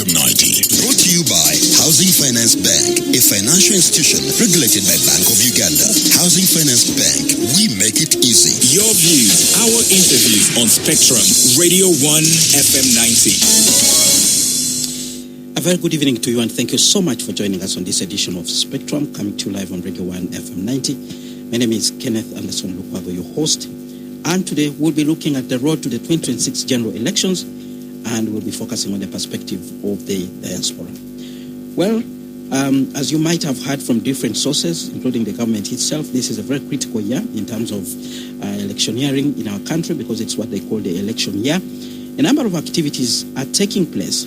FM 90. Brought to you by Housing Finance Bank, a financial institution regulated by Bank of Uganda. Housing Finance Bank, we make it easy. Your views, our interviews on Spectrum, Radio 1 FM 90. A very good evening to you, and thank you so much for joining us on this edition of Spectrum, coming to you live on Radio 1 FM 90. My name is Kenneth Anderson Lukwago, your host, and today we'll be looking at the road to the 2026 general elections, and we'll be focusing on the perspective of the diaspora. Well, as you might have heard from different sources, including the government itself, this is a very critical year in terms of electioneering in our country, because it's what they call the election year. A number of activities are taking place.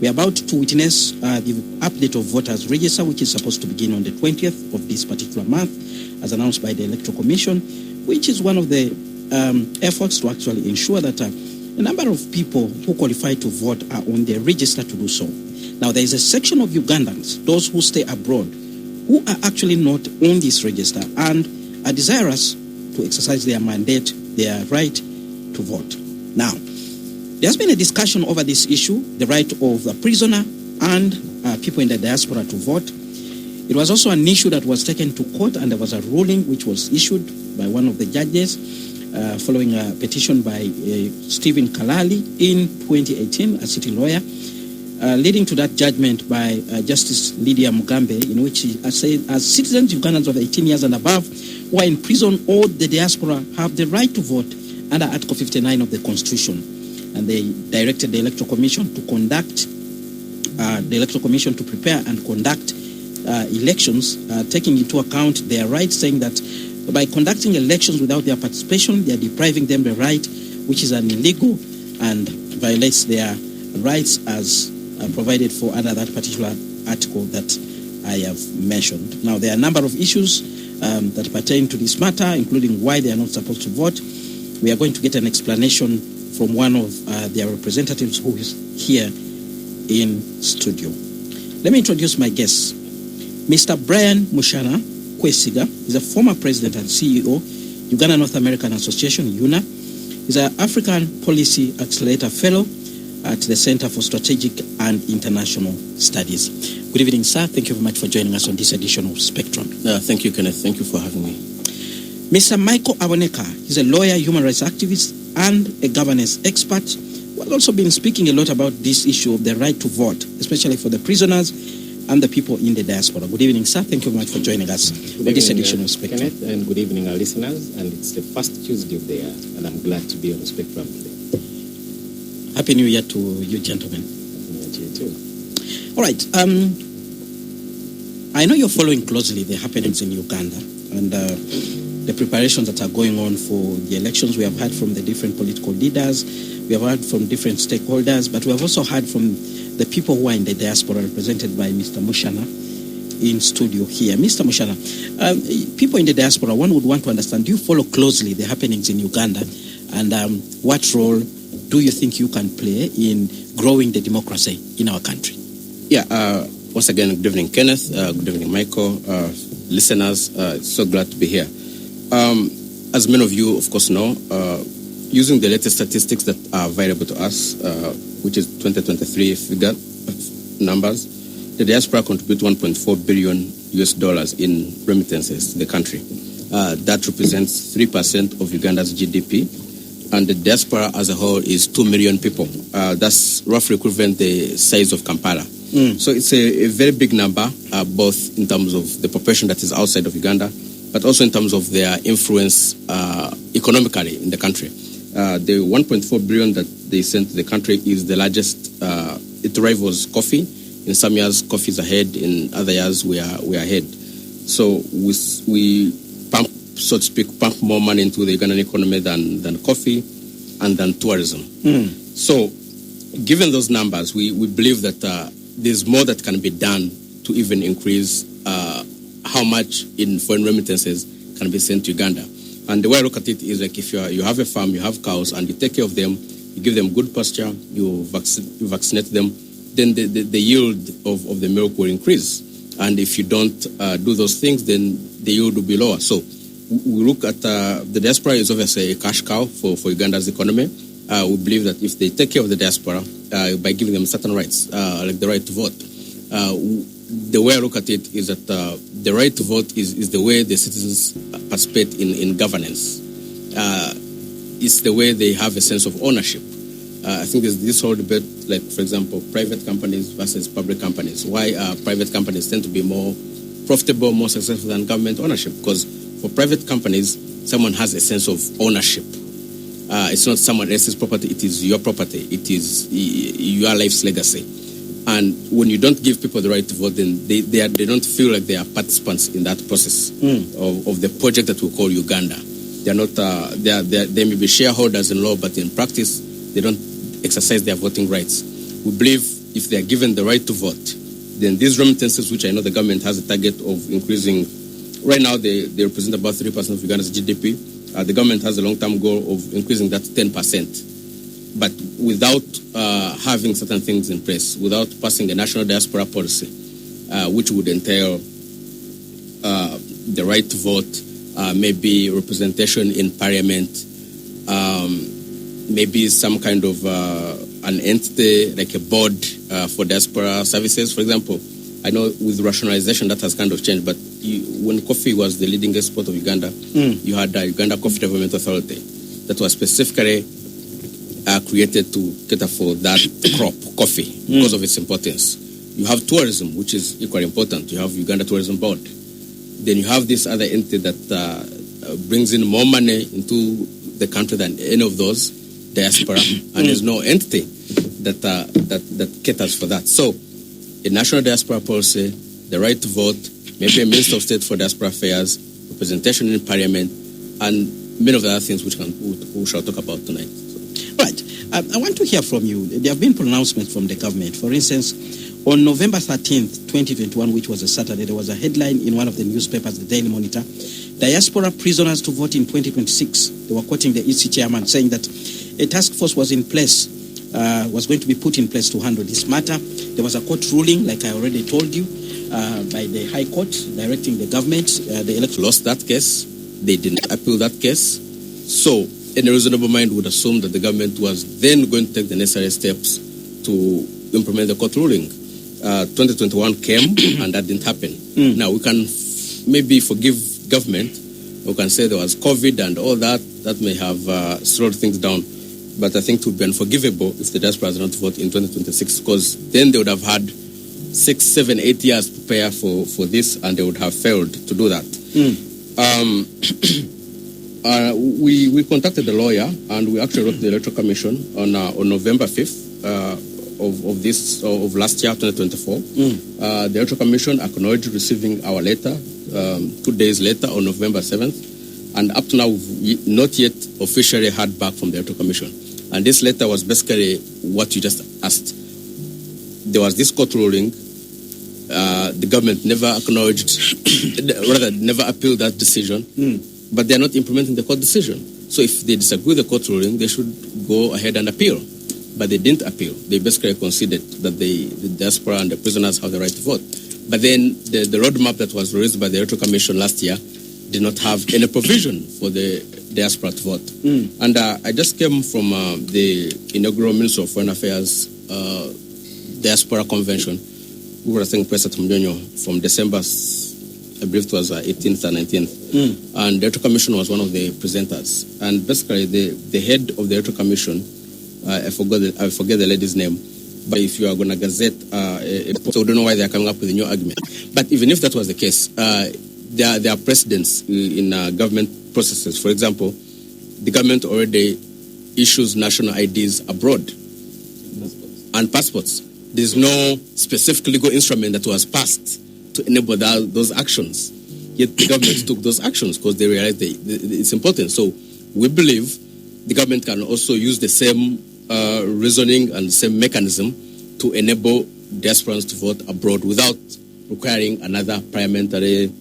We are about to witness the update of voters register, which is supposed to begin on the 20th of this particular month, as announced by the Electoral Commission, which is one of the efforts to actually ensure that a number of people who qualify to vote are on the register to do so. Now, there is a section of Ugandans, those who stay abroad, who are actually not on this register and are desirous to exercise their mandate, their right to vote. Now, there's been a discussion over this issue, the right of a prisoner and people in the diaspora to vote. It was also an issue that was taken to court, and there was a ruling which was issued by one of the judges following a petition by Stephen Kalali in 2018, a city lawyer, leading to that judgment by Justice Lydia Mugambe, in which he said, as citizens, Ugandans of 18 years and above who are in prison or the diaspora have the right to vote under Article 59 of the Constitution. And they directed the Electoral Commission to prepare and conduct elections, taking into account their rights, saying that by conducting elections without their participation, they are depriving them the right, which is an illegal and violates their rights as provided for under that particular article that I have mentioned. Now, there are a number of issues that pertain to this matter, including why they are not supposed to vote. We are going to get an explanation from one of their representatives who is here in studio. Let me introduce my guests. Mr. Brian Mushana Kwesiga is a former president and CEO, Uganda North American Association, UNA. He's an African Policy Accelerator Fellow at the Center for Strategic and International Studies. Good evening, sir. Thank you very much for joining us on this edition of Spectrum. Thank you, Kenneth. Thank you for having me. Mr. Michael Aboneka is a lawyer, human rights activist, and a governance expert who has also been speaking a lot about this issue of the right to vote, especially for the prisoners and the people in the diaspora. Good evening, sir. Thank you very much for joining us on this edition of Spectrum. Kenneth, and good evening, our listeners. And it's the first Tuesday of the year, and I'm glad to be on the Spectrum today. Happy New Year to you, gentlemen. To you too. All right. I know you're following closely the happenings in Uganda and the preparations that are going on for the elections. We have heard from the different political leaders. We have heard from different stakeholders, but we have also heard from the people who are in the diaspora, represented by Mr. Mushana in studio here. Mr. Mushana, people in the diaspora, one would want to understand, do you follow closely the happenings in Uganda, and what role do you think you can play in growing the democracy in our country? Yeah, once again, good evening, Kenneth. Good evening, Michael. Listeners, so glad to be here. As many of you, of course, know, using the latest statistics that are available to us, which is 2023 figure numbers, the diaspora contribute $1.4 billion in remittances to the country. That represents 3% of Uganda's GDP, and the diaspora as a whole is 2 million people. That's roughly equivalent to the size of Kampala. So it's a very big number, both in terms of the population that is outside of Uganda, but also in terms of their influence economically in the country. The 1.4 billion that they sent to the country is the largest. It rivals coffee. In some years, coffee is ahead. In other years, we are ahead. So we pump, so to speak, more money into the Ugandan economy than coffee and than tourism. So given those numbers, we believe that there's more that can be done to even increase how much in foreign remittances can be sent to Uganda. And the way I look at it is like if you have a farm, you have cows, and you take care of them, you give them good pasture, you vaccinate them, then the yield of the milk will increase. And if you don't do those things, then the yield will be lower. So we look at the diaspora is obviously a cash cow for Uganda's economy. We believe that if they take care of the diaspora by giving them certain rights, like the right to vote, the way I look at it is that the right to vote is the way the citizens participate in governance. It's the way they have a sense of ownership. I think there's this whole debate, like, for example, private companies versus public companies. Why private companies tend to be more profitable, more successful than government ownership? Because for private companies, someone has a sense of ownership. It's not someone else's property, it is your property. It is your life's legacy. And when you don't give people the right to vote, then they don't feel like they are participants in that process of the project that we call Uganda. They are not. They may be shareholders in law, but in practice, they don't exercise their voting rights. We believe if they are given the right to vote, then these remittances, which I know the government has a target of increasing, right now they represent about 3% of Uganda's GDP. The government has a long-term goal of increasing that to 10%. But without having certain things in place, without passing a national diaspora policy, which would entail the right to vote, maybe representation in parliament, maybe some kind of an entity like a board for diaspora services, for example. I know with rationalization that has kind of changed, but when coffee was the leading export of Uganda, you had the Uganda Coffee Development Authority that was specifically created to cater for that crop, coffee, because of its importance. You have tourism, which is equally important. You have Uganda Tourism Board. Then you have this other entity that brings in more money into the country than any of those, diaspora, and there's no entity that caters for that. So, a national diaspora policy, the right to vote, maybe a Minister of State for Diaspora Affairs, representation in Parliament, and many of the other things which we shall talk about tonight. Right. I want to hear from you. There have been pronouncements from the government. For instance, on November 13th, 2021, which was a Saturday, there was a headline in one of the newspapers, the Daily Monitor, Diaspora prisoners to vote in 2026. They were quoting the EC chairman saying that a task force was in place, was going to be put in place to handle this matter. There was a court ruling, like I already told you, by the High Court directing the government. The election lost that case. They didn't appeal that case. So, any reasonable mind would assume that the government was then going to take the necessary steps to implement the court ruling. 2021 came and that didn't happen. Now, we can maybe forgive government. We can say there was COVID and all that. That may have slowed things down. But I think it would be unforgivable if the diaspora does not vote in 2026, because then they would have had 6, 7, 8 years to prepare for this, and they would have failed to do that. We contacted the lawyer, and we actually wrote to the Electoral Commission on November 5th of last year, 2024. The Electoral Commission acknowledged receiving our letter 2 days later on November 7th, and up to now we've not yet officially heard back from the Electoral Commission. And this letter was basically what you just asked. There was this court ruling. The government never acknowledged, rather never appealed that decision, but they're not implementing the court decision. So if they disagree with the court ruling, they should go ahead and appeal. But they didn't appeal. They basically conceded that the diaspora and the prisoners have the right to vote. But then the roadmap that was released by the Electoral Commission last year did not have any provision for the diaspora to vote. And I just came from the inaugural Minister of Foreign Affairs Diaspora Convention. We were, I think, President Mnyonyo from December, I believe it was 18th and 19th. And the Electoral Commission was one of the presenters. And basically, the head of the Electoral Commission, I forget the lady's name, but if you are going to gazette, so I don't know why they are coming up with a new argument. But even if that was the case, there are precedents in government processes. For example, the government already issues national IDs abroad and passports. There's no specific legal instrument that was passed to enable those actions. Yet the government took those actions because they realized it's important. So we believe the government can also use the same reasoning and the same mechanism to enable diasporans to vote abroad without requiring another parliamentary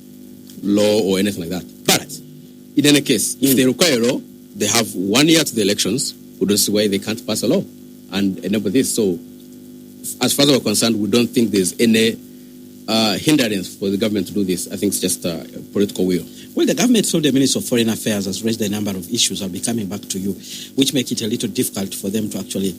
law or anything like that. But in any case, if they require a law, they have 1 year to the elections. We don't see why they can't pass a law and enable this. So as far as we're concerned, we don't think there's any hindrance for the government to do this. I think it's just political will. Well, the government through the Ministry of Foreign Affairs has raised a number of issues. I'll be coming back to you, which make it a little difficult for them to actually,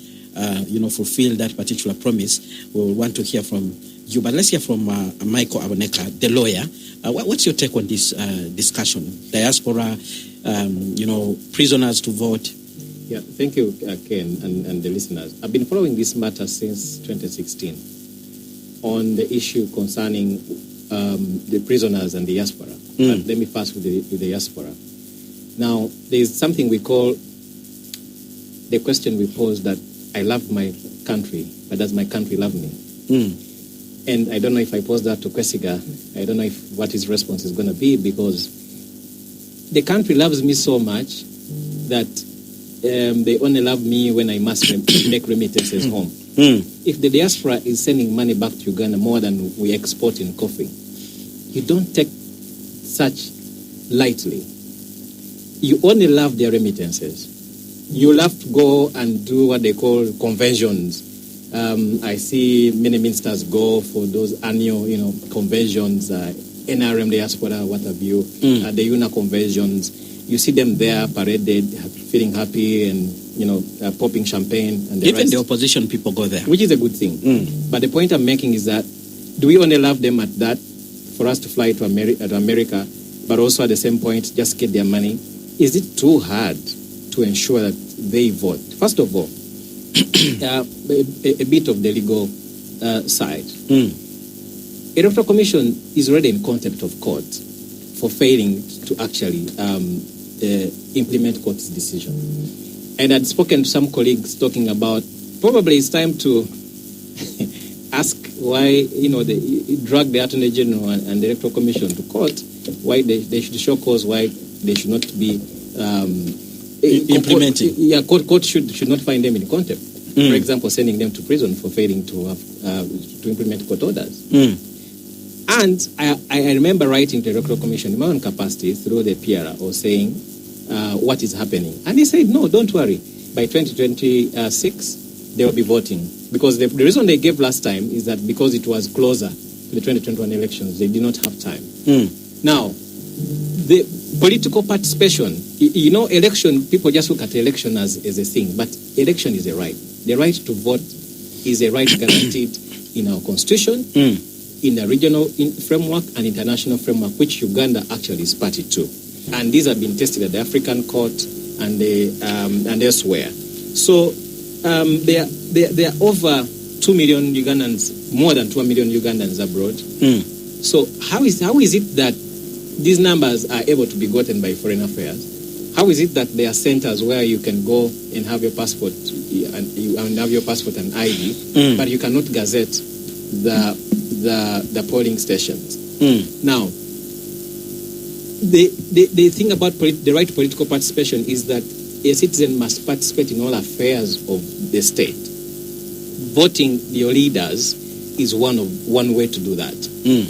fulfill that particular promise. We'll want to hear from you. But let's hear from Michael Aboneka, the lawyer. What's your take on this discussion? Diaspora, prisoners to vote. Yeah, thank you, Ken, and the listeners. I've been following this matter since 2016 on the issue concerning the prisoners and the diaspora. But let me first with the diaspora. Now, there is something we call the question we pose that I love my country, but does my country love me? And I don't know if I pose that to Kwesiga, I don't know what his response is going to be, because the country loves me so much that they only love me when I must make remittances home. If the diaspora is sending money back to Uganda more than we export in coffee, you don't take such lightly. You only love their remittances. You love to go and do what they call conventions. I see many ministers go for those annual, conventions, NRM diaspora, what have you, the UNA conventions. You see them there paraded, feeling happy and, popping champagne. And Even the opposition people go there. Which is a good thing. But the point I'm making is that, do we only love them at that, for us to fly to America, but also at the same point, just get their money? Is it too hard to ensure that they vote? First of all, a bit of the legal side. Electoral Commission is already in contempt of court for failing to actually implement court's decision. And I'd spoken to some colleagues talking about probably it's time to ask why, they drag the Attorney General and the Electoral Commission to court, why they should show cause why they should not be implementing. Court should not find them in contempt. For example, sending them to prison for failing to implement court orders. And I remember writing to the Electoral Commission in my own capacity through the PRA or saying what is happening. And they said, no, don't worry. By 2026, they will be voting. Because the reason they gave last time is that because it was closer to the 2021 elections, they did not have time. Now, the political participation, election, people just look at election as a thing, but election is a right. The right to vote is a right guaranteed in our constitution, in the regional framework and international framework, which Uganda actually is party to. And these have been tested at the African Court and elsewhere. So there are over 2 million Ugandans, more than 2 million Ugandans abroad. So how is it that these numbers are able to be gotten by Foreign Affairs? How is it that there are centers where you can go and have your passport and ID, but you cannot gazette the polling stations? Now, the thing about the right to political participation is that a citizen must participate in all affairs of the state. Voting your leaders is one way to do that.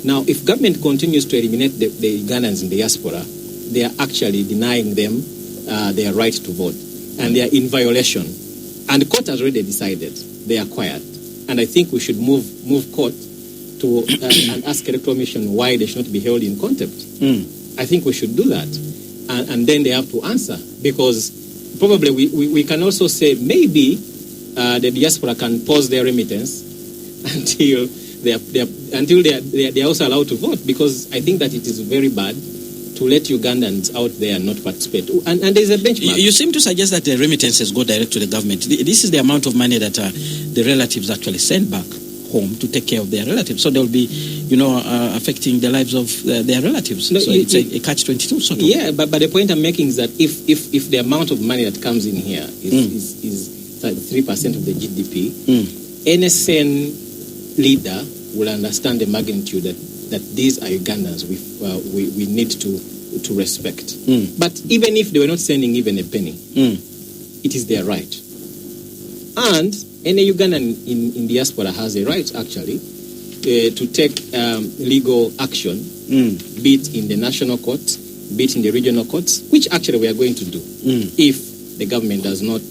Now, if government continues to eliminate the Ugandans in the diaspora, they are actually denying them their right to vote, and they are in violation. And the court has already decided they are quiet. And I think we should move court to and ask Electoral Commission why they should not be held in contempt. I think we should do that, and then they have to answer, because probably we can also say maybe the diaspora can pause their remittance until they are also allowed to vote, because I think that it is very bad to let Ugandans out there and not participate. And there's a benchmark. You seem to suggest that the remittances go direct to the government. This is the amount of money that the relatives actually send back home to take care of their relatives. So they'll be, affecting the lives of their relatives. No, so it's a catch-22 sort of. Yeah, but the point I'm making is that if the amount of money that comes in here is 3% of the GDP, any sane leader will understand the magnitude that these are Ugandans we need to respect. But even if they were not sending even a penny, it is their right. And any Ugandan in diaspora has a right, actually, to take legal action, be it in the national courts, be it in the regional courts, which actually we are going to do if the government does not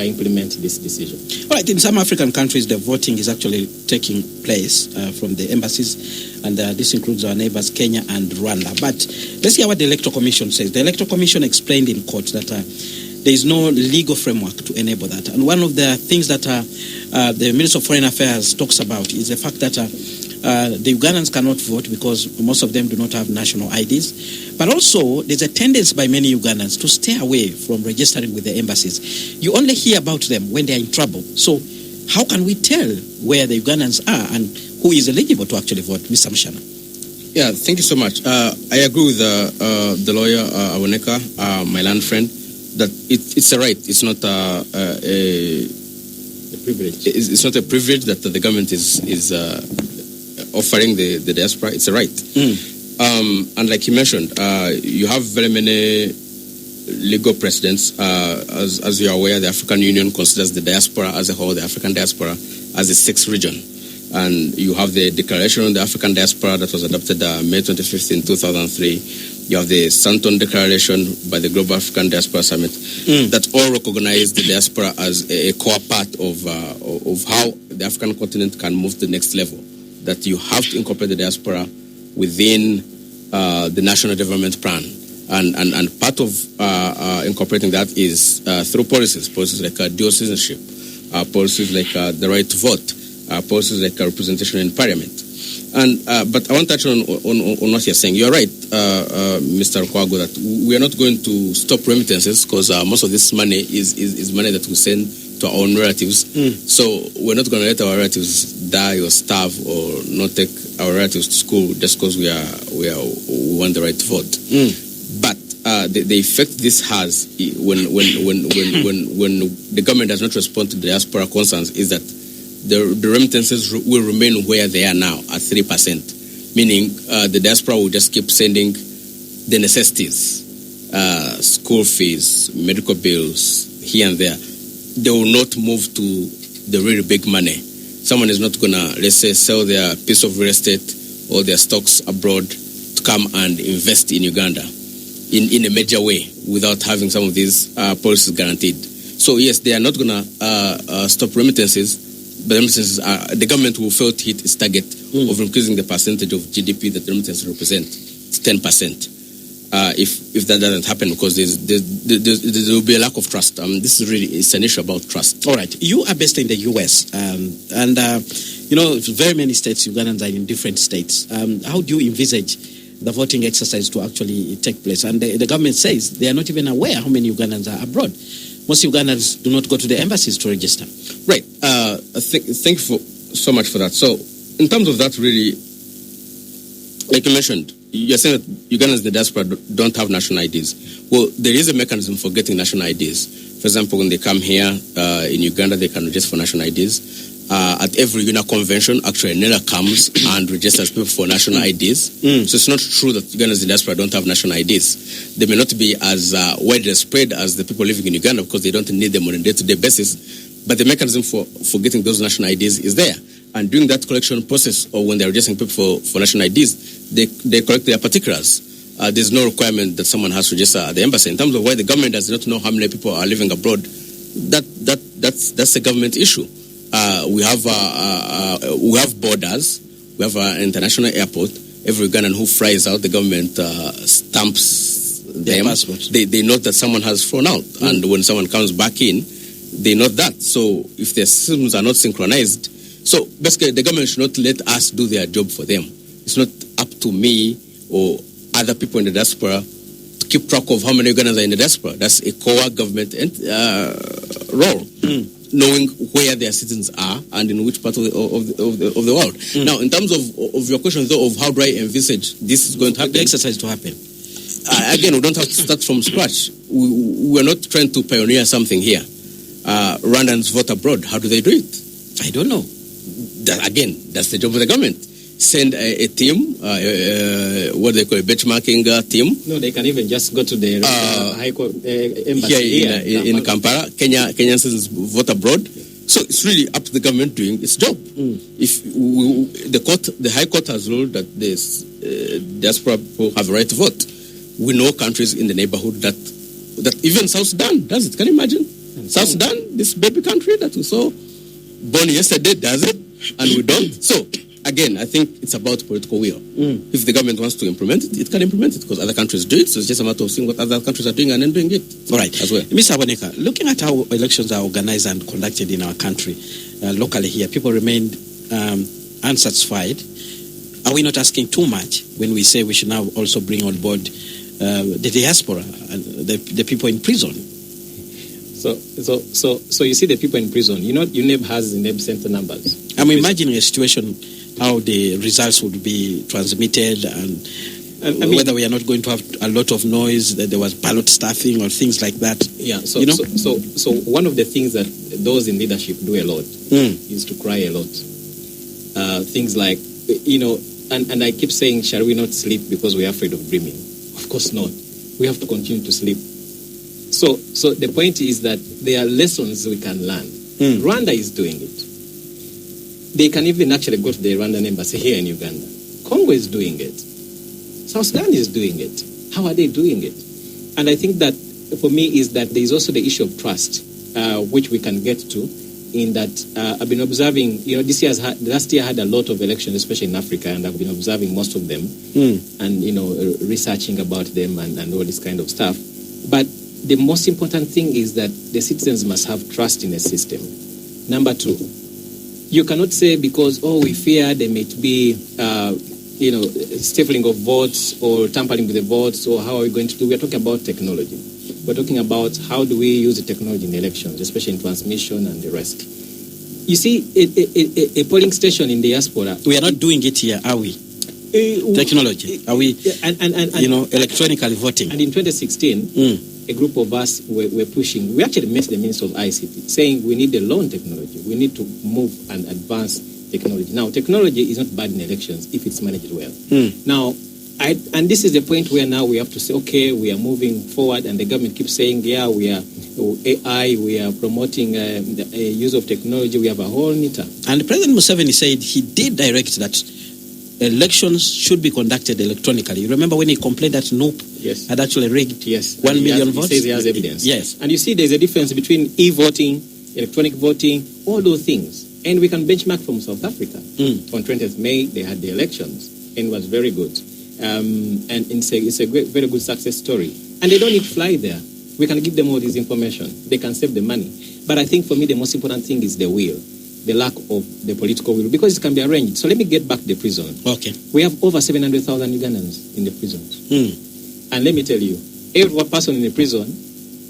implement this decision. All right, in some African countries, the voting is actually taking place from the embassies, and this includes our neighbors, Kenya and Rwanda. But let's hear what the Electoral Commission says. The Electoral Commission explained in court that there is no legal framework to enable that. And one of the things that the Minister of Foreign Affairs talks about is the fact that the Ugandans cannot vote because most of them do not have national IDs. But also, there's a tendency by many Ugandans to stay away from registering with the embassies. You only hear about them when they're in trouble. So how can we tell where the Ugandans are and who is eligible to actually vote? Mr. Mshana. Yeah, thank you so much. I agree with the lawyer, Awoneka, my land friend, that it's a right. It's not a privilege. It's not a privilege that the government is offering the diaspora. It's a right. And like you mentioned, you have very many legal precedents. As you are aware, the African Union considers the diaspora as a whole, the African diaspora, as a sixth region. And you have the Declaration on the African Diaspora that was adopted May 25th in 2003. You have the Santon Declaration by the Global African Diaspora Summit that all recognize the diaspora as a core part of how the African continent can move to the next level. That you have to incorporate the diaspora within the national development plan. And part of incorporating that is through policies like dual citizenship, policies like the right to vote, policies like representation in parliament. But I want to touch on what you're saying. You're right, Mr. Kwago, that we are not going to stop remittances because most of this money is money that we send to our own relatives. So we're not going to let our relatives die or starve or not take our relatives to school just because we want the right to vote. But the effect this has when the government does not respond to the diaspora concerns is that the remittances will remain where they are now at 3%, meaning the diaspora will just keep sending the necessities, school fees, medical bills, here and there. They will not move to the really big money. Someone is not going to, let's say, sell their piece of real estate or their stocks abroad to come and invest in Uganda in a major way without having some of these policies guaranteed. So, yes, they are not going to stop remittances, but the government will fail to hit its target of increasing the percentage of GDP that remittances represent to 10%. If that doesn't happen, because there will be a lack of trust. This is really it's an issue about trust. All right. You are based in the U.S. Very many states, Ugandans are in different states. How do you envisage the voting exercise to actually take place? And the government says they are not even aware how many Ugandans are abroad. Most Ugandans do not go to the embassies to register. Right. Thank you so much for that. So, in terms of that, really, like you mentioned, you're saying that Ugandans in the diaspora don't have national IDs. Well, there is a mechanism for getting national IDs. For example, when they come here in Uganda, they can register for national IDs. At every UNA convention, actually, NELA comes and registers people for national IDs. So it's not true that Ugandans in the diaspora don't have national IDs. They may not be as widely spread as the people living in Uganda because they don't need them on a day-to-day basis. But the mechanism for getting those national IDs is there. And during that collection process, or when they're registering people for national IDs, they collect their particulars. There's no requirement that someone has to register at the embassy. In terms of why the government does not know how many people are living abroad, that's a government issue. We have borders. We have an international airport. Every Ugandan who flies out, the government stamps them. They note that someone has flown out, and when someone comes back in, they note that. So if their systems are not synchronized, so basically the government should not let us do their job for them. It's not up to me or other people in the diaspora to keep track of how many Ugandans are in the diaspora. That's a core government role. Knowing where their citizens are and in which part of the world. Now, in terms of your question, though, of how do I envisage this is going to happen? The exercise to happen. Again, we don't have to start from scratch. We're not trying to pioneer something here. Rwandans vote abroad. How do they do it? I don't know. Again, that's the job of the government. Send a team, what they call a benchmarking team. No, they can even just go to the High Court embassy here in Kampala. Kenyan citizens vote abroad. So it's really up to the government doing its job. If the High Court has ruled that diaspora people have a right to vote, we know countries in the neighborhood that even South Sudan does it. Can you imagine? South Sudan, this baby country that we saw born yesterday, does it, and we don't. So, again, I think it's about political will. If the government wants to implement it, it can implement it because other countries do it. So it's just a matter of seeing what other countries are doing and then doing it. All right. As well. Mr. Aboneka, looking at how elections are organized and conducted in our country, locally here, people remain unsatisfied. Are we not asking too much when we say we should now also bring on board the diaspora and the people in prison? So you see the people in prison. You know, UNEB has the NEB center numbers. I'm imagining a situation how the results would be transmitted and whether we are not going to have a lot of noise, that there was ballot stuffing or things like that. Yeah. So you know? so one of the things that those in leadership do a lot is to cry a lot. Things like, you know, and I keep saying, shall we not sleep because we are afraid of dreaming? Of course not. We have to continue to sleep. So the point is that there are lessons we can learn. Rwanda is doing it. They can even actually go to the Rwandan embassy here in Uganda. Congo is doing it. South Sudan is doing it. How are they doing it? And I think that for me is that there is also the issue of trust, which we can get to. In that I've been observing, you know, last year had a lot of elections, especially in Africa, and I've been observing most of them and, you know, researching about them and all this kind of stuff. But the most important thing is that the citizens must have trust in the system. Number two, you cannot say because, we fear there may be, you know, stifling of votes or tampering with the votes, or how are we going to do? We're talking about technology. We're talking about how do we use the technology in elections, especially in transmission and the rest. You see, a polling station in diaspora. We are not doing it here, are we? Technology. Are we, you know, electronically voting? And in 2016, a group of us were pushing. We actually met the Minister of ICT, saying we need a loan technology. We need to move and advance technology. Now, technology is not bad in elections if it's managed well. Now, and this is the point where now we have to say, okay, we are moving forward, and the government keeps saying, yeah, we are AI, we are promoting the use of technology, we have a whole NITA. And President Museveni said he did direct that elections should be conducted electronically. You remember when he complained that NOP had actually rigged 1 million votes? He says he has evidence. Yes. And you see there's a difference between e-voting, electronic voting, all those things. And we can benchmark from South Africa. On 20th May, they had the elections, and it was very good. And it's a very good success story. And they don't need to fly there. We can give them all this information. They can save the money. But I think for me, the most important thing is the will, the lack of the political will, because it can be arranged. So let me get back to the prison. Okay. We have over 700,000 Ugandans in the prisons. And let me tell you, every person in the prison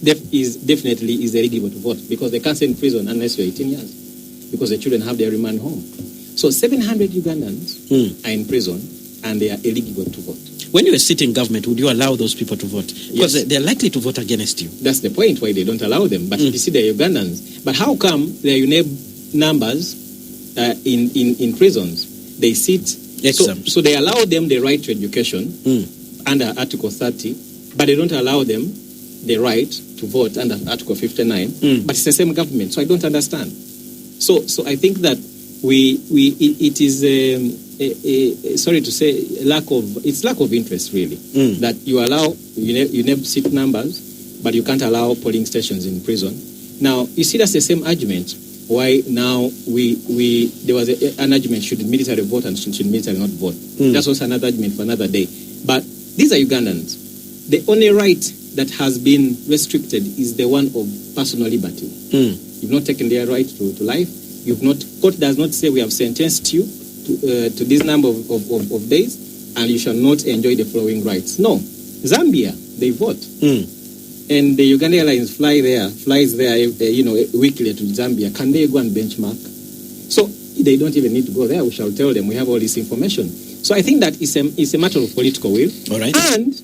definitely is eligible to vote, because they can't stay in prison unless you're 18 years, because the children have their remand home. So 700 Ugandans are in prison, and they are eligible to vote. When you were sitting in government, would you allow those people to vote? Because they're likely to vote against you. That's the point why they don't allow them. But you see, they're Ugandans. But how come their UNEB numbers in prisons? They sit. So they allow them the right to education under Article 30, but they don't allow them the right to vote under Article 59. But it's the same government. So I don't understand. So I think that it is sorry to say, lack of interest, really, that you allow UNEB seat numbers, but you can't allow polling stations in prison. Now, you see, that's the same argument why now there was an argument, should military vote and should military not vote. That's also another argument for another day. But these are Ugandans. The only right that has been restricted is the one of personal liberty. You've not taken their right to life. Court does not say we have sentenced you to this number of days, and you shall not enjoy the following rights. No. Zambia, they vote. And the Uganda Airlines flies there weekly to Zambia. Can they go and benchmark? So they don't even need to go there. We shall tell them we have all this information. So I think that it's a matter of political will. All right. And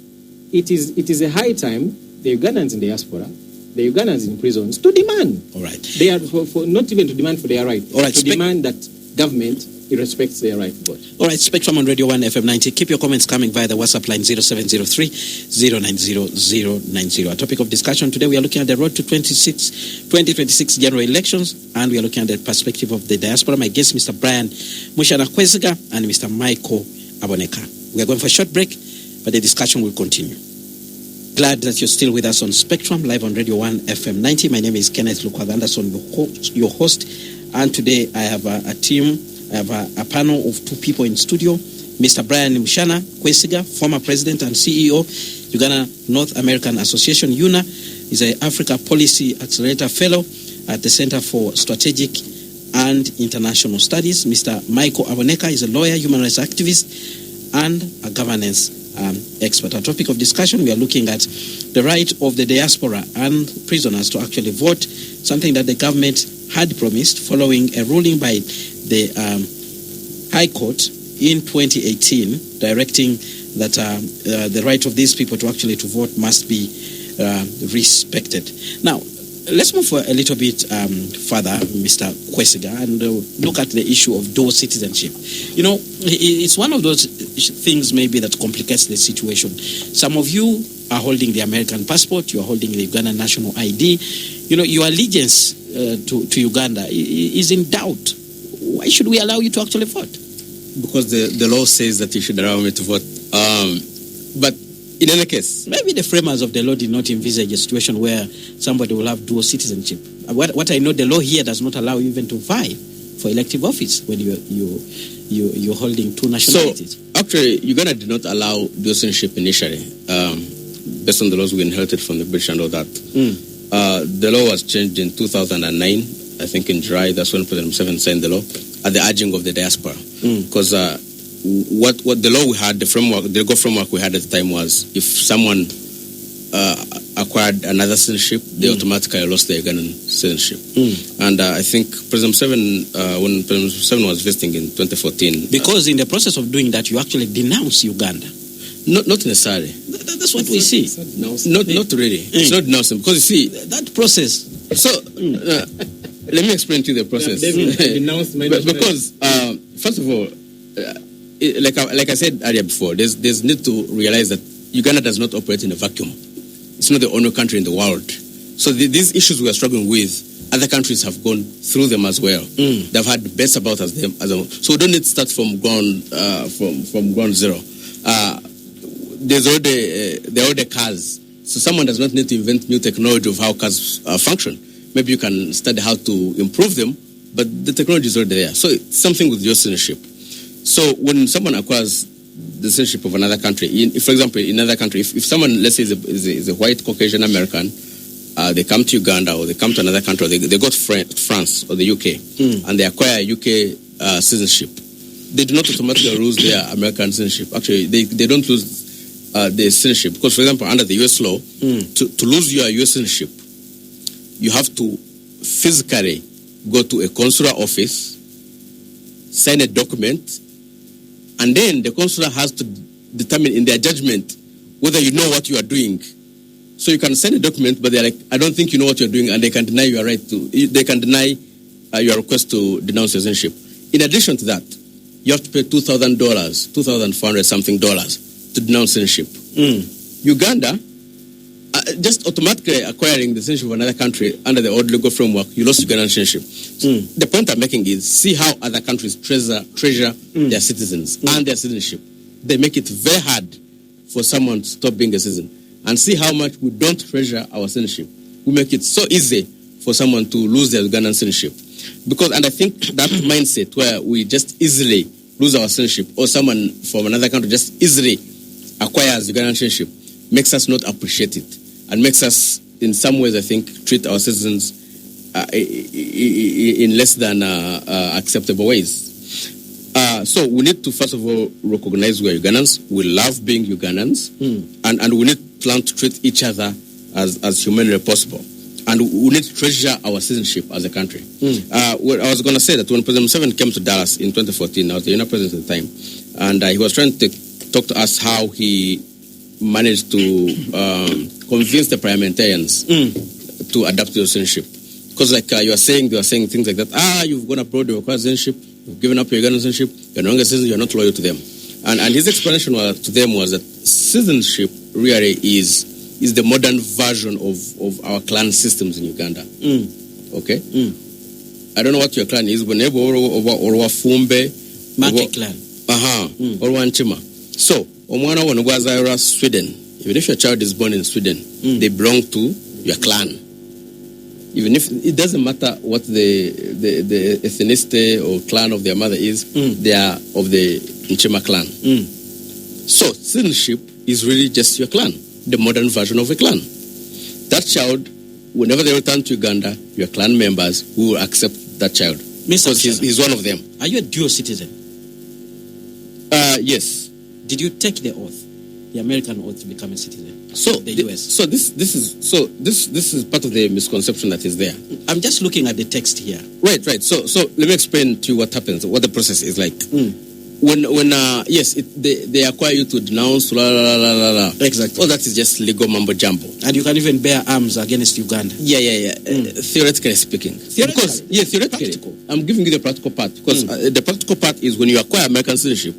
it is a high time the Ugandans in diaspora, the Ugandans in prisons, to demand. All right. They are for not even to demand for their right. All right. To demand that government respects their right to vote. All right. Spectrum on Radio 1 FM 90. Keep your comments coming via the WhatsApp line 0703-090-090. Our topic of discussion today, we are looking at the road to 2026 general elections, and we are looking at the perspective of the diaspora. My guests, Mr. Brian Mushana-Kwesiga and Mr. Michael Aboneka. We are going for a short break, but the discussion will continue. Glad that you're still with us on Spectrum, live on Radio 1 FM 90. My name is Kenneth Lukwago Anderson, your host. And today I have a team, I have a panel of two people in studio. Mr. Brian Mshana Kwesiga, former president and CEO, Uganda North American Association, UNA, is an Africa Policy Accelerator Fellow at the Center for Strategic and International Studies. Mr. Michael Aboneka is a lawyer, human rights activist, and a governance expert. Our topic of discussion, we are looking at the right of the diaspora and prisoners to actually vote, something that the government had promised following a ruling by the High Court in 2018, directing that the right of these people to actually to vote must be respected. Now, let's move a little bit further, Mr. Kwesiga, and look at the issue of dual citizenship. You know, it's one of those things maybe that complicates the situation. Some of you are holding the American passport, you are holding the Ugandan national ID. You know, your allegiance to Uganda is in doubt. Why should we allow you to actually vote? Because the law says that you should allow me to vote. But in any case, maybe the framers of the law did not envisage a situation where somebody will have dual citizenship. What I know, the law here does not allow you even to vie for elective office when you're holding two nationalities. So actually, Uganda did not allow dual citizenship initially, based on the laws we inherited from the British and all that. The law was changed in 2009. I think in July, that's when President Museveni signed the law at the urging of the diaspora. Because what the law we had, the legal framework we had at the time was if someone acquired another citizenship, they automatically lost their Ugandan citizenship. And I think President Museveni, when President Museveni was visiting in 2014... Because in the process of doing that, you actually denounce Uganda. Not necessarily. That's what we see. Not really. It's not denouncing. Because you see... That process... So... let me explain to you the process. Because, first of all, like I said earlier before, there's need to realize that Uganda does not operate in a vacuum. It's not the only country in the world. So these issues we are struggling with, other countries have gone through them as well. They've had best about us. So we don't need to start from ground zero. There are already cars. So someone does not need to invent new technology of how cars function. Maybe you can study how to improve them, but the technology is already there. So it's something with your citizenship. So when someone acquires the citizenship of another country, for example, in another country, if someone, let's say, is a white Caucasian American, they come to Uganda or they come to another country, or they go to France or the UK, and they acquire UK citizenship, they do not automatically lose their American citizenship. Actually, they don't lose their citizenship. Because, for example, under the US law, to lose your US citizenship, you have to physically go to a consular office, sign a document, and then the consular has to determine in their judgment whether you know what you are doing. So you can sign a document, but they're like, I don't think you know what you're doing, and they can deny your right to. They can deny your request to denounce your citizenship. In addition to that, you have to pay $2,000, $2,400 something to denounce citizenship. Uganda. Just automatically acquiring the citizenship of another country under the old legal framework, you lost Ugandan citizenship. The point I'm making is see how other countries treasure their citizens and their citizenship. They make it very hard for someone to stop being a citizen. And see how much we don't treasure our citizenship. We make it so easy for someone to lose their Ugandan citizenship. And I think that mindset where we just easily lose our citizenship, or someone from another country just easily acquires Ugandan citizenship, makes us not appreciate it. And makes us, in some ways, I think, treat our citizens in less than acceptable ways. So we need to, first of all, recognize we are Ugandans. We love being Ugandans. And we need to learn to treat each other as humanly possible. And we need to treasure our citizenship as a country. I was going to say that when President Museveni came to Dallas in 2014, I was the UNA president at the time, and he was trying to talk to us how he managed to convince the parliamentarians to adapt their citizenship. Because like they were saying things like that, you've gone abroad, you acquired citizenship, you've given up your Ugandan citizenship, you're no longer a citizen, you're not loyal to them. And his explanation to them was that citizenship really is the modern version of our clan systems in Uganda. Okay? I don't know what your clan is, but or Fumbe, Market clan. Or Wanchima. So, Omwana Wanugwazaira, Sweden, Even if your child is born in Sweden, they belong to your clan. Even if it doesn't matter what the ethnicity or clan of their mother is, they are of the Nchema clan. So citizenship is really just your clan, the modern version of a clan. That child, whenever they return to Uganda, your clan members will accept that child. Because he's one of them. Are you a dual citizen? Yes. Did you take the oath, the American oath, to become a citizen? So the US. So this is part of the misconception that is there. I'm just looking at the text here. Right. So let me explain to you what happens, what the process is like. When they acquire you to denounce Exactly. All that is just legal mumbo jumbo. And you can even bear arms against Uganda. Theoretically speaking. Theoretically. Practical. I'm giving you the practical part because the practical part is when you acquire American citizenship,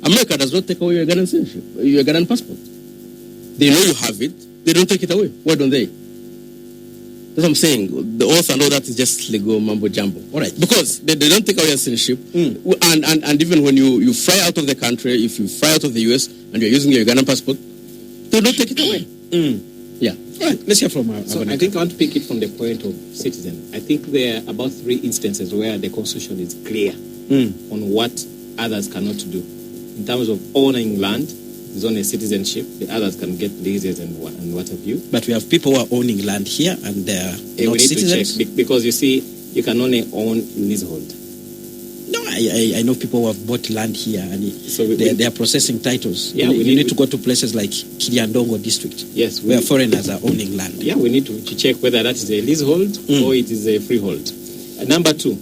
America does not take away your Ugandan citizenship, your Ugandan passport. They know you have it. They don't take it away. Why don't they? That's what I'm saying. The oath and all that is just legal mumbo jumbo. All right. Because they don't take away your citizenship. And even when you fly out of the country, if you fly out of the US and you're using your Ugandan passport, they don't take it away. Yeah. All right. Let's hear from our So I think I want to pick it from the point of citizen. I think there are about 3 instances where the Constitution is clear on what others cannot do. In terms of owning land, there's only citizenship. The others can get leases and what have you. But we have people who are owning land here and they're not we need citizens. to check because you see, you can only own leasehold. No, I know people who have bought land here and So they are processing titles. Yeah, you need to go to places like Kiliandongo district, yes, where foreigners are owning land. Yeah, we need to check whether that is a leasehold or it is a freehold. Number 2,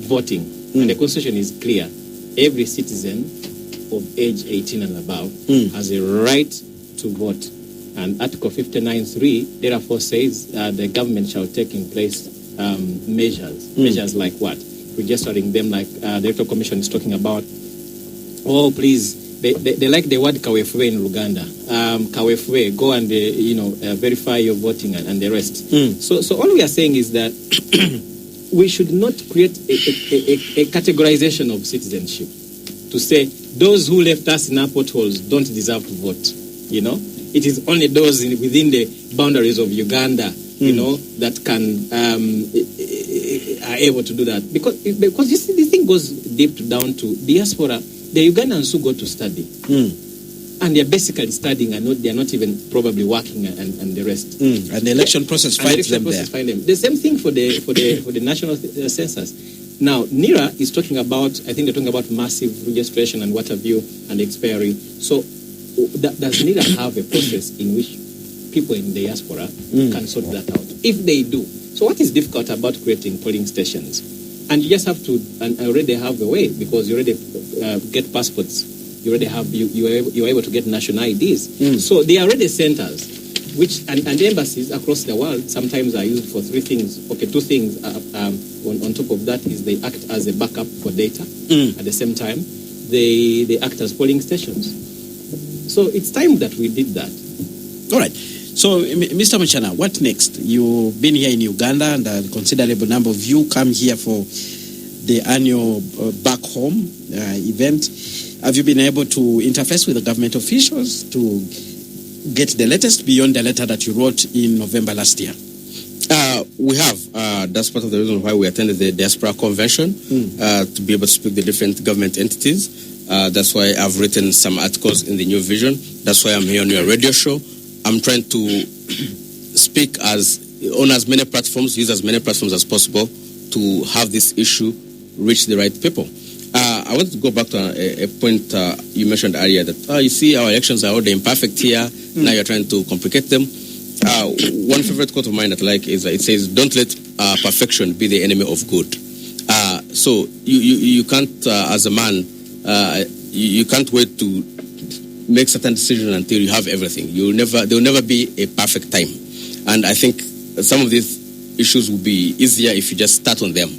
voting. And the Constitution is clear. Every citizen of age 18 and above has a right to vote. And Article 59.3 therefore says the government shall take in place measures. Measures like what? Registering them, like the Electoral Commission is talking about. Oh, please, they like the word kawefwe in Uganda. Kawefwe, go and verify your voting and the rest. So all we are saying is that we should not create a categorization of citizenship to say those who left us in our potholes don't deserve to vote. It is only those within the boundaries of Uganda, that can are able to do that. Because you see, the thing goes deep down to diaspora. The Ugandans who go to study, and they're basically studying, and they're not even probably working and the rest. And the election process finds them there. The same thing for the national census. Now, NIRA is talking about, I think they're talking about massive registration and what have you, and expiry. So, does NIRA have a process in which people in diaspora can sort that out? If they do. So, what is difficult about creating polling stations? And you just have to, and already have a way, because you already get passports. You already have, you're able to get national IDs. So, there are already centers. And the embassies across the world sometimes are used for 3 things. Okay, 2 things. On top of that is they act as a backup for data. At the same time, they act as polling stations. So it's time that we did that. All right. So, Mr. Machana, what next? You've been here in Uganda, and a considerable number of you come here for the annual back home event. Have you been able to interface with the government officials to get the latest beyond the letter that you wrote in November last year? We have. That's part of the reason why we attended the Diaspora Convention, to be able to speak to the different government entities. That's why I've written some articles in the New Vision. That's why I'm here on your radio show. I'm trying to speak on as many platforms, use as many platforms as possible to have this issue reach the right people. I want to go back to a point you mentioned earlier that, you see, our elections are already imperfect here. Now you're trying to complicate them. One favorite quote of mine that I like is it says, "Don't let perfection be the enemy of good." So you can't, as a man, you can't wait to make certain decisions until you have everything. There will never be a perfect time. And I think some of these issues will be easier if you just start on them.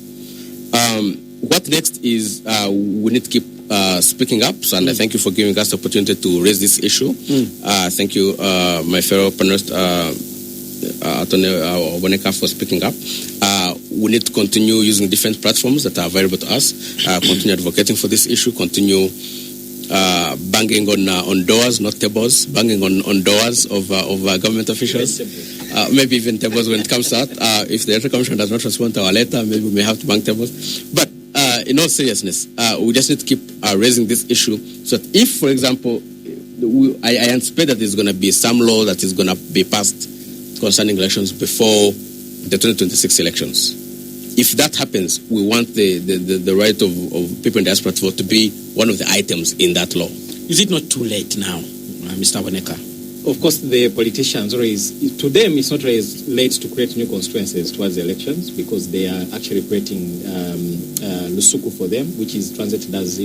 What next is we need to keep speaking up. So, and I thank you for giving us the opportunity to raise this issue. Thank you, my fellow panelists, Attorney Oboneka, for speaking up. We need to continue using different platforms that are available to us, continue advocating for this issue, continue banging on doors, not tables, banging on doors of government officials. Maybe even tables when it comes to that. If the Electoral Commission does not respond to our letter, maybe we may have to bang tables. But in all seriousness, we just need to keep raising this issue so that if, for example, I anticipate that there's going to be some law that is going to be passed concerning elections before the 2026 elections. If that happens, we want the right of people in diaspora to vote to be one of the items in that law. Is it not too late now, Mr. Waneka? Of course, the politicians to them, it's not always late to create new constituencies towards the elections because they are actually creating lusuku for them, which is translated as,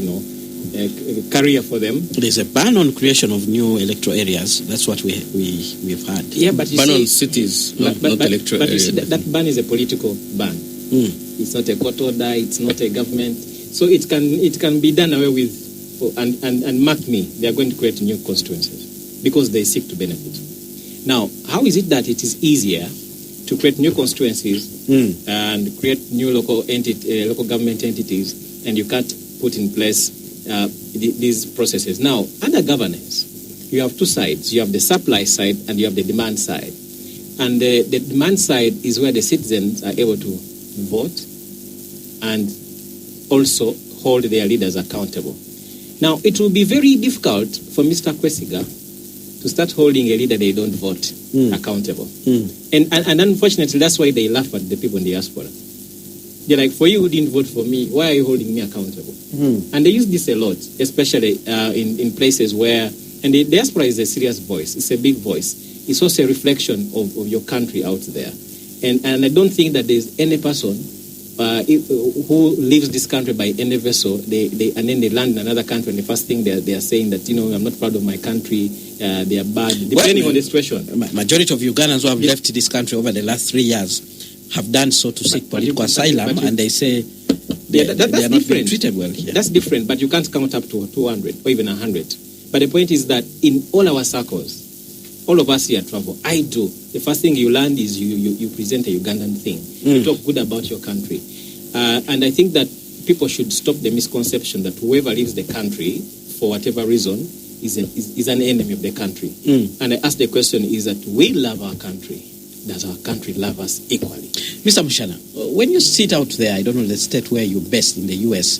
a career for them. There's a ban on creation of new electoral areas. That's what we've had. Yeah, but ban on cities, not electoral areas. But you see, that ban is a political ban. It's not a court order. It's not a government. So it can be done away with. And mark me, they are going to create new constituencies because they seek to benefit. Now, how is it that it is easier to create new constituencies and create new local government entities, and you can't put in place these processes? Now, under governance, you have two sides. You have the supply side and you have the demand side. And the demand side is where the citizens are able to vote and also hold their leaders accountable. Now, it will be very difficult for Mr. Kwesiga to start holding a leader they don't vote accountable. And unfortunately, that's why they laugh at the people in the diaspora. They're like, for you who didn't vote for me, why are you holding me accountable? And they use this a lot, especially in places where, and the diaspora is a serious voice. It's a big voice. It's also a reflection of your country out there. And I don't think that there's any person who leaves this country by any vessel, and then they land in another country, and the first thing they are saying that, I'm not proud of my country, they are bad, depending on the situation. Majority of Ugandans who have left this country over the last 3 years have done so to seek political asylum, and they say they are not being treated well here. That's different, but you can't count up to 200 or even 100. But the point is that in all our circles, all of us here travel. I do. The first thing you learn is you present a Ugandan thing. You talk good about your country. And I think that people should stop the misconception that whoever leaves the country, for whatever reason, is an enemy of the country. And I ask the question, is that we love our country. Does our country love us equally? Mr. Mushana, when you sit out there, I don't know the state where you're based in the US,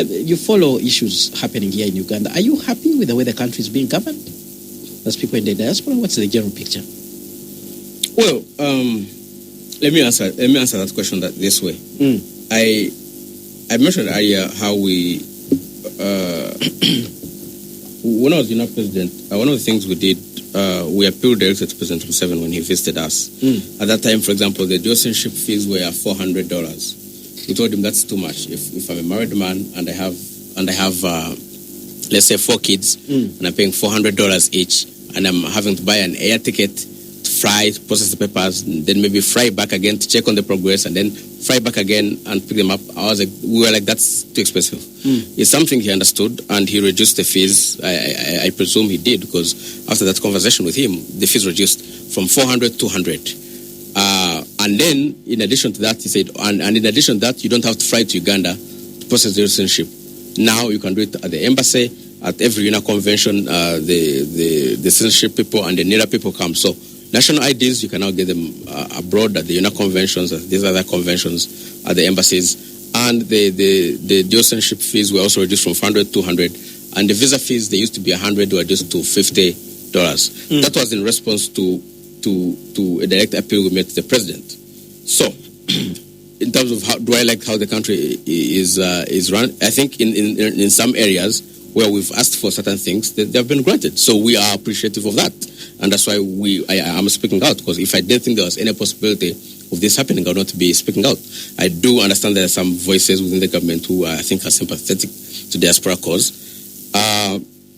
you follow issues happening here in Uganda. Are you happy with the way the country is being governed? As people in the diaspora, what's the general picture? Well, let me answer that question this way. I mentioned earlier how we, when I was UNA president, one of the things we did, we appealed directly to President Museveni when he visited us. At that time, for example, the citizenship fees were $400. We told him that's too much. If I'm a married man and I have let's say 4 kids, and I'm paying $400 each, and I'm having to buy an air ticket to fly, to process the papers, and then maybe fly back again to check on the progress, and then fly back again and pick them up. We were like, that's too expensive. It's something he understood, and he reduced the fees. I presume he did, because after that conversation with him, the fees reduced from 400 to 100. And then, in addition to that, he said, and in addition to that, you don't have to fly to Uganda to process the citizenship. Now you can do it at the embassy, at every UNA convention, the citizenship people and the NIRA people come. So national IDs, you can now get them abroad at the UNA conventions, at these other conventions, at the embassies. And the dual citizenship fees were also reduced from 400 to 200. And the visa fees, they used to be 100, were reduced to $50. That was in response to a direct appeal we made to the president. So, in terms of how the country is run, I think in some areas where we've asked for certain things, they have been granted. So we are appreciative of that, and that's why I'm speaking out. Because if I didn't think there was any possibility of this happening, I would not be speaking out. I do understand there are some voices within the government who I think are sympathetic to the diaspora cause.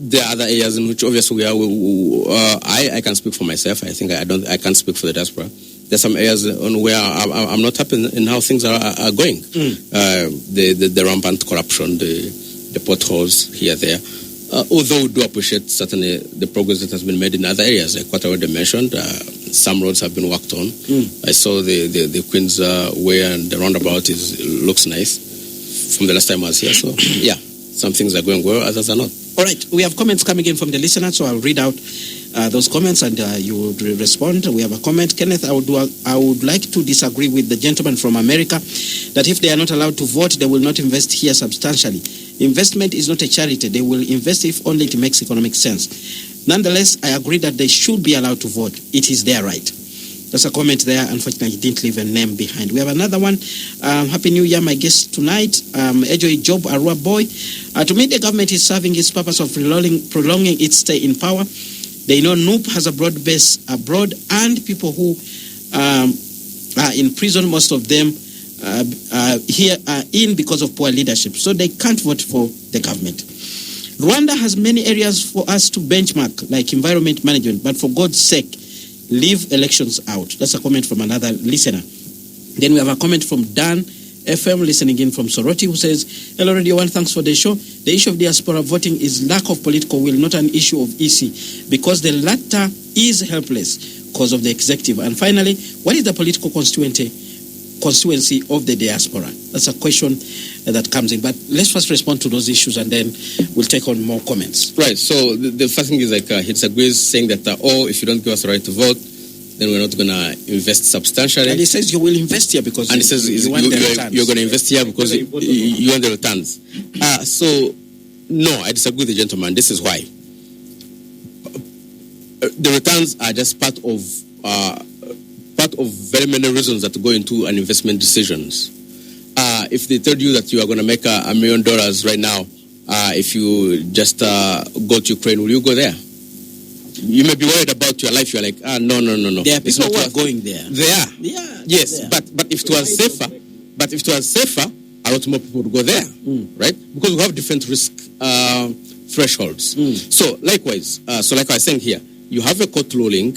There are other areas in which obviously I can speak for myself. I think I can't speak for the diaspora. There's some areas on where I'm not happy in how things are going. The rampant corruption, the potholes here, there. Although we do appreciate certainly the progress that has been made in other areas, like what I already mentioned. Some roads have been worked on. I saw the Queen's Way and the roundabout looks nice from the last time I was here. So yeah, some things are going well, others are not. All right, we have comments coming in from the listeners, so I'll read out those comments and you will respond. We have a comment. Kenneth, I would like to disagree with the gentleman from America that if they are not allowed to vote, they will not invest here substantially. Investment is not a charity. They will invest if only it makes economic sense. Nonetheless, I agree that they should be allowed to vote. It is their right. That's a comment there. Unfortunately, he didn't leave a name behind. We have another one. Happy New Year, my guest tonight. Ejoy Job Arua Boy. To me, the government is serving its purpose of prolonging its stay in power. They know NUP has a broad base abroad, and people who are in prison, most of them here are in because of poor leadership. So they can't vote for the government. Rwanda has many areas for us to benchmark, like environment management, but for God's sake, leave elections out. That's a comment from another listener. Then we have a comment from Dan FM, listening in from Soroti, who says, hello, Radio 1, thanks for the show. The issue of diaspora voting is lack of political will, not an issue of EC, because the latter is helpless because of the executive. And finally, what is the political constituency of the diaspora? That's a question that comes in. But let's first respond to those issues and then we'll take on more comments. Right. So the first thing is he disagrees, saying that, if you don't give us the right to vote, then we're not going to invest substantially. And he says you will invest here because you're going to invest here because you want the returns. So, no, I disagree with the gentleman. This is why. The returns are just part of very many reasons that go into an investment decisions. If they told you that you are going to make $1 million right now, if you just go to Ukraine, will you go there? You may be worried about your life. You're like, no. There are people who are going there. They are. Yeah. Yes, but if it was safer, a lot more people would go there, right? Because we have different risk thresholds. So likewise, like I was saying here, you have a court ruling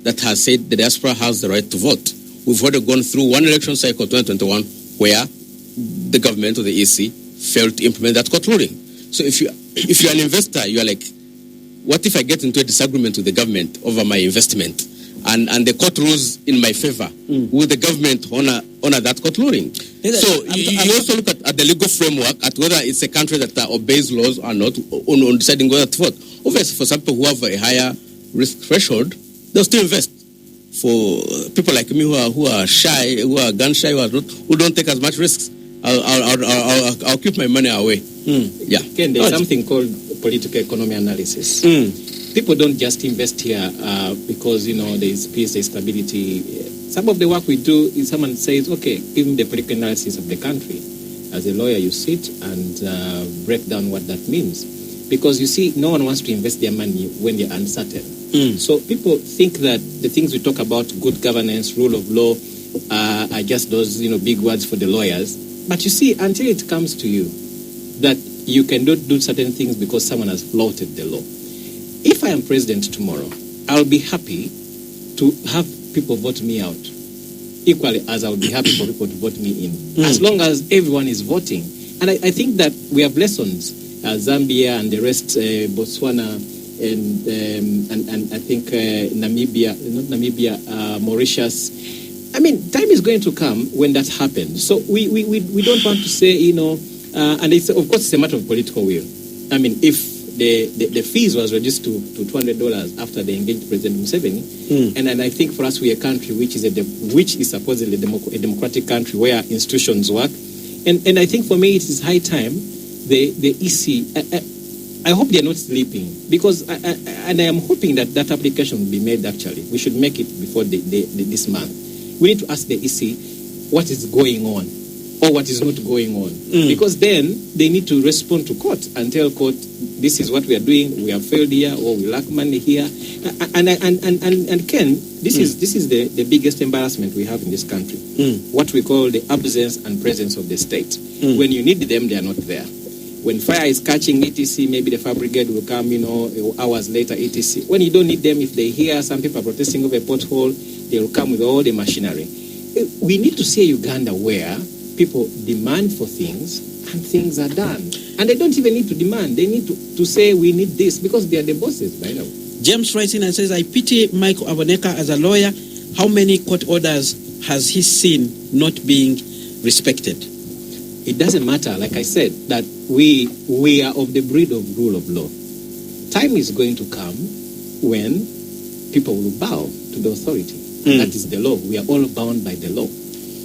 that has said the diaspora has the right to vote. We've already gone through one election cycle, 2021, where the government or the EC failed to implement that court ruling. So if you're an investor, you're like, what if I get into a disagreement with the government over my investment and the court rules in my favor? Will the government honor that court ruling? So you also look at the legal framework, at whether it's a country that obeys laws or not, on deciding whether to vote. Obviously, for some people who have a higher risk threshold, they'll still invest. For people like me who are shy, who are gun shy, who don't take as much risks, I'll keep my money away. Yeah. Ken, there's something called political economy analysis. People don't just invest here because there's peace, there's stability. Some of the work we do is someone says, okay, give me the political analysis of the country. As a lawyer, you sit and break down what that means. Because you see, no one wants to invest their money when they're uncertain. So people think that the things we talk about, good governance, rule of law, are just those big words for the lawyers. But you see, until it comes to you that you cannot do certain things because someone has flouted the law. If I am president tomorrow, I'll be happy to have people vote me out, equally as I would be happy for people to vote me in, as long as everyone is voting. And I think that we have lessons, Zambia and the rest, Botswana, and I think Mauritius. I mean, time is going to come when that happens. So we don't want to say, and it's, of course, it's a matter of political will. I mean, if the fees was reduced to $200 after they engaged President Museveni, and I think for us, we're a country which is supposedly a democratic country where institutions work, and I think for me it is high time the EC. I hope they're not sleeping because I am hoping that application will be made. Actually, we should make it before this month. We need to ask the EC what is going on or what is not going on. Because then they need to respond to court and tell court, this is what we are doing, we have failed here, or we lack money here. And Ken, this is the biggest embarrassment we have in this country. What we call the absence and presence of the state. When you need them, they are not there. When fire is catching, etc., maybe the fire brigade will come, hours later, etc. When you don't need them, if they hear some people are protesting over a pothole, they will come with all the machinery. We need to see a Uganda where people demand for things and things are done. And they don't even need to demand. They need to say, we need this, because they are the bosses, by the way. James writes in and says, I pity Michael Aboneka as a lawyer. How many court orders has he seen not being respected? It doesn't matter, like I said, that we are of the breed of rule of law. time is going to come when people will bow to the authority. That is the law. We are all bound by the law.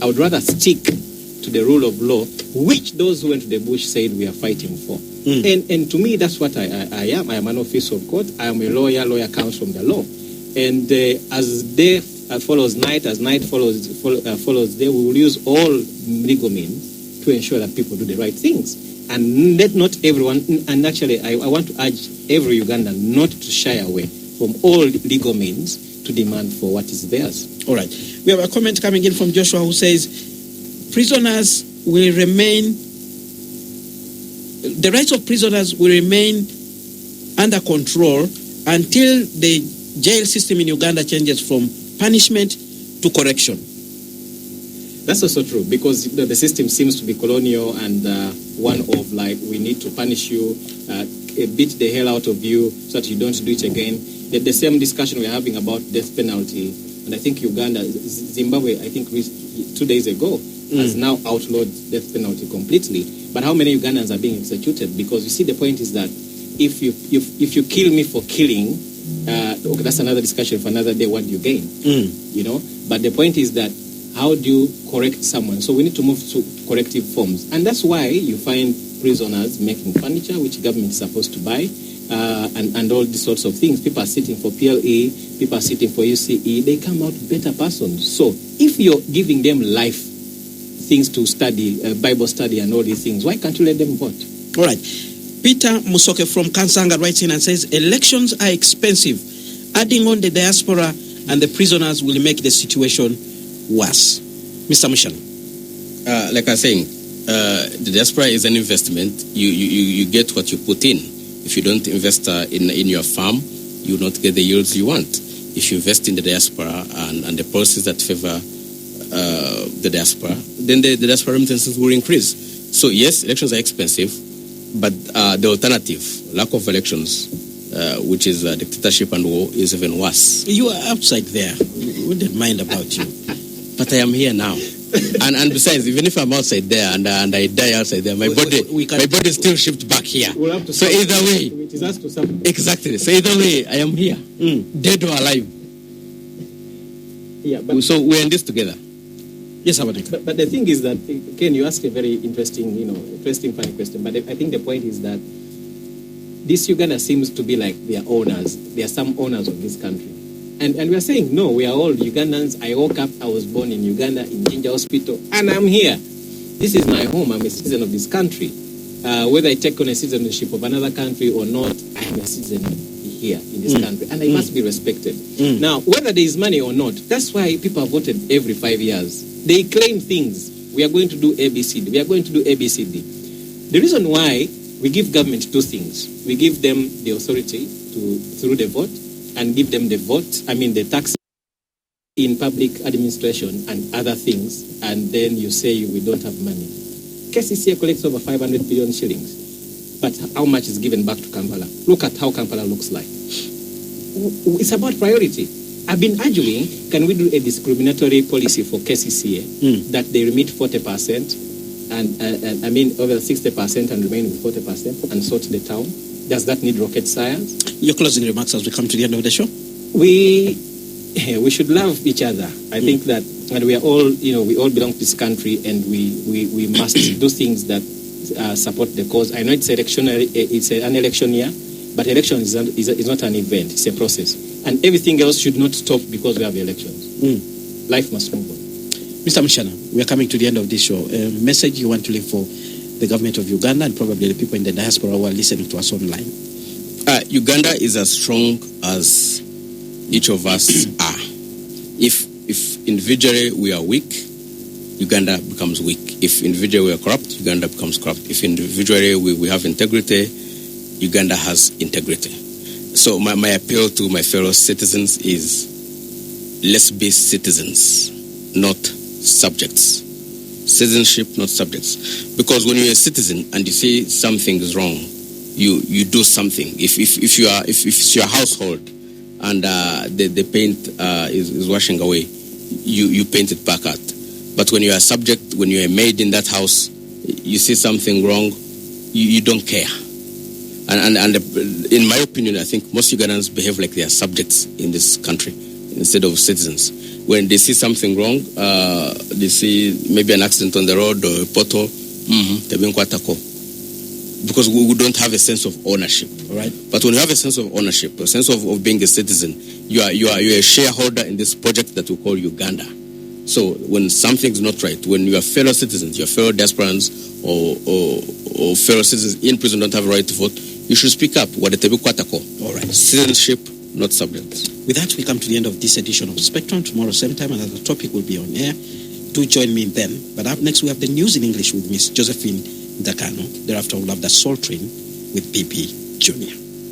I would rather stick to the rule of law, which those who went to the bush said we are fighting for. And to me, that's what I am. I am an officer of court. I am a lawyer. Lawyer comes from the law. And as day follows night, as night follows day, we will use all legal means to ensure that people do the right things. And let not everyone, and actually I want to urge every Ugandan not to shy away from all legal means to demand for what is theirs. All right. We have a comment coming in from Joshua who says, prisoners will remain, the rights of prisoners will remain under control until the jail system in Uganda changes from punishment to correction. That's also true, because the system seems to be colonial and one of like, we need to punish you, beat the hell out of you so that you don't do it again. The same discussion we're having about death penalty, and I think Zimbabwe, I think 2 days ago, has now outlawed death penalty completely. But how many Ugandans are being executed? Because you see, the point is that if you kill me for killing, okay, that's another discussion for another day. What do you gain? You know. But the point is that how do you correct someone? So we need to move to corrective forms, and that's why you find prisoners making furniture, which government is supposed to buy, and all these sorts of things. People are sitting for PLE, people are sitting for UCE. They come out better persons. So if you're giving them life things to study, Bible study, and all these things, why can't you let them vote? All right. Peter Musoke from Kansanga writes in and says, elections are expensive. Adding on the diaspora and the prisoners will make the situation worse. Mr. Mushana. Like I was saying, the diaspora is an investment. You get what you put in. If you don't invest in your farm, you will not get the yields you want. If you invest in the diaspora and the policies that favor the diaspora, then the diaspora remittances will increase. So yes, elections are expensive, but the alternative, lack of elections, which is dictatorship and war, is even worse. You are outside there. We wouldn't mind about you. But I am here now. and besides, even if I'm outside there and I die outside there, my body is still shipped back here. We'll have to so either way, it is us to suffer. Exactly. So either way, I am here, dead or alive. Yeah, but so we're in this together. Yes, Abadika. But the thing is that, Ken, you asked a very interesting, funny question. But I think the point is that this Uganda seems to be like their owners. They are some owners of this country. And we are saying, no, we are all Ugandans. I woke up, I was born in Uganda, in Jinja Hospital, and I'm here. This is my home. I'm a citizen of this country. Whether I take on a citizenship of another country or not, I am a citizen here in this country, and I must be respected. Now, whether there is money or not, that's why people have voted every 5 years. They claim things. We are going to do ABCD. We are going to do ABCD. The reason why we give government two things. We give them the authority through the vote, and give them the tax in public administration and other things, and then you say we don't have money. KCCA collects over 500 billion shillings, but how much is given back to Kampala? Look at how Kampala looks like. It's about priority. I've been arguing, can we do a discriminatory policy for KCCA that they remit 40% and over 60% and remain with 40% and sort the town? Does that need rocket science? Your closing remarks as we come to the end of the show? We should love each other. I think that, and we are all, we all belong to this country, and we must do things that support the cause. I know it's an election year, but election is not an event, it's a process. And everything else should not stop because we have elections. Life must move on. Mr. Mushana, we are coming to the end of this show. A message you want to leave for the government of Uganda and probably the people in the diaspora who are listening to us online? Uganda is as strong as each of us are. If individually we are weak, Uganda becomes weak. If individually we are corrupt, Uganda becomes corrupt. If individually we have integrity, Uganda has integrity. So my appeal to my fellow citizens is, let's be citizens, not subjects. Citizenship, not subjects. Because when you're a citizen and you see something is wrong, you do something. If it's your household and the paint is washing away, you paint it back out. But when you're a subject, when you're a maid in that house, you see something wrong, you don't care. And in my opinion, I think most Ugandans behave like they are subjects in this country instead of citizens. When they see something wrong, they see maybe an accident on the road or a pothole, because we don't have a sense of ownership. Right. But when you have a sense of ownership, a sense of being a citizen, you're a shareholder in this project that we call Uganda. So when something's not right, when your fellow citizens, your fellow diasporans or fellow citizens in prison don't have a right to vote, you should speak up. All right. Citizenship, not subjects. With that, we come to the end of this edition of Spectrum. Tomorrow, same time, another topic will be on air. Do join me then. But up next, we have the news in English with Miss Josephine Dakano. Thereafter, we'll have the Soul Train with PP Jr.